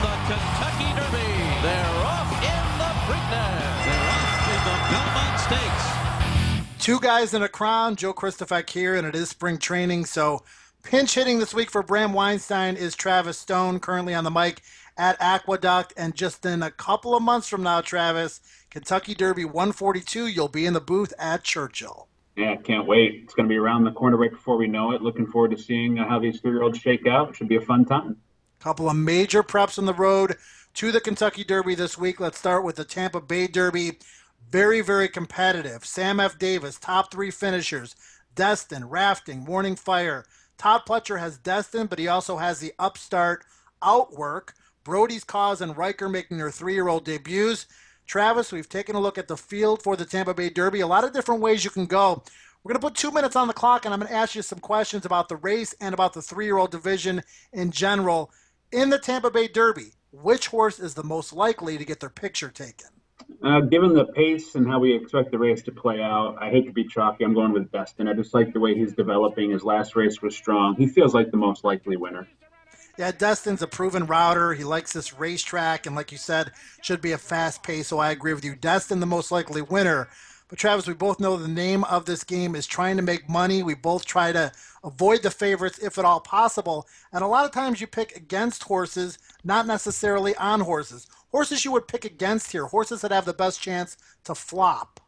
the Kentucky Derby. They're off in the Preakness. They're off to the Belmont Stakes. Two guys in a crown. Joe Kristufek here, and it is spring training. So pinch hitting this week for Bram Weinstein is Travis Stone, currently on the mic at Aqueduct. And just in a couple of months from now, Travis, Kentucky Derby 142, you'll be in the booth at Churchill. Yeah, can't wait. It's going to be around the corner right before we know it. Looking forward to seeing how these three-year-olds shake out. Should be a fun time. Couple of major preps on the road to the Kentucky Derby this week. Let's start with the Tampa Bay Derby. Very, very competitive. Sam F. Davis, top three finishers. Destin, Rafting, Morning Fire. Todd Pletcher has Destin, but he also has the upstart Outwork. Brody's Cause and Riker making their three-year-old debuts. Travis, we've taken a look at the field for the Tampa Bay Derby. A lot of different ways you can go. We're going to put 2 minutes on the clock, and I'm going to ask you some questions about the race and about the three-year-old division in general. In the Tampa Bay Derby, which horse is the most likely to get their picture taken? Given the pace and how we expect the race to play out, I hate to be chalky. I'm going with Destin. I just like the way he's developing. His last race was strong. He feels like the most likely winner. Yeah, Destin's a proven router. He likes this racetrack, and like you said, should be a fast pace, so I agree with you. Destin, the most likely winner. But Travis, we both know the name of this game is trying to make money. We both try to avoid the favorites if at all possible. And a lot of times you pick against horses, not necessarily on horses. Horses you would pick against here, horses that have the best chance to flop.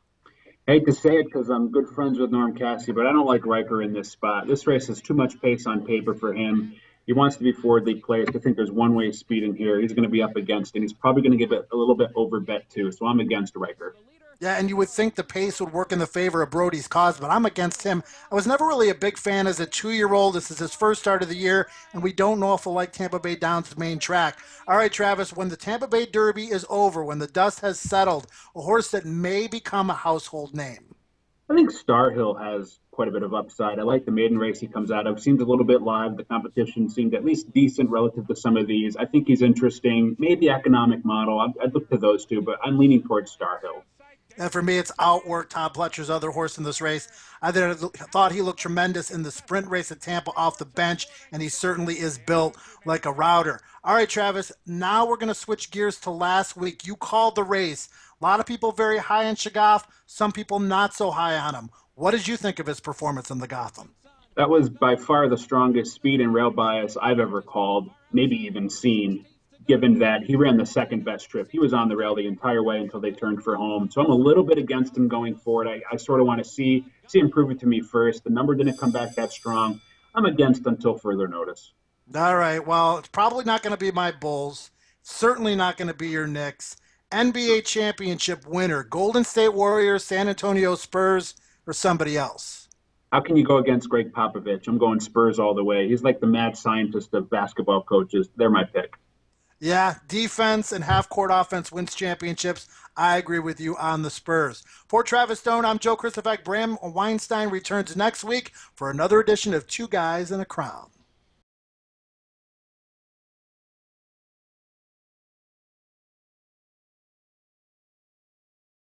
I hate to say it because I'm good friends with Norm Cassie, but I don't like Riker in this spot. This race has too much pace on paper for him. He wants to be forwardly placed. I think there's one-way speed in here. He's going to be up against, and he's probably going to get a little bit over bet too. So I'm against Riker. Yeah, and you would think the pace would work in the favor of Brody's Cause, but I'm against him. I was never really a big fan as a 2-year-old. This is his first start of the year, and we don't know if he'll like Tampa Bay Downs' main track. All right, Travis, when the Tampa Bay Derby is over, when the dust has settled, a horse that may become a household name. I think Star Hill has quite a bit of upside. I like the maiden race he comes out of. Seems a little bit live. The competition seemed at least decent relative to some of these. I think he's interesting. Maybe economic model. I'd look to those two, but I'm leaning towards Star Hill. And for me, it's Outwork, Todd Pletcher's other horse in this race. I thought he looked tremendous in the sprint race at Tampa off the bench, and he certainly is built like a router. All right, Travis, now we're going to switch gears to last week. You called the race. A lot of people very high on Shagaf, some people not so high on him. What did you think of his performance in the Gotham? That was by far the strongest speed and rail bias I've ever called, maybe even seen, given that he ran the second best trip. He was on the rail the entire way until they turned for home. So I'm a little bit against him going forward. I sort of want to see him prove it to me first. The number didn't come back that strong. I'm against until further notice. All right, well, it's probably not going to be my Bulls. Certainly not going to be your Knicks. NBA championship winner, Golden State Warriors, San Antonio Spurs, or somebody else? How can you go against Greg Popovich? I'm going Spurs all the way. He's like the mad scientist of basketball coaches. They're my pick. Yeah, defense and half-court offense wins championships. I agree with you on the Spurs. For Travis Stone, I'm Joe Kristufek. Bram Weinstein returns next week for another edition of Two Guys in a Crown.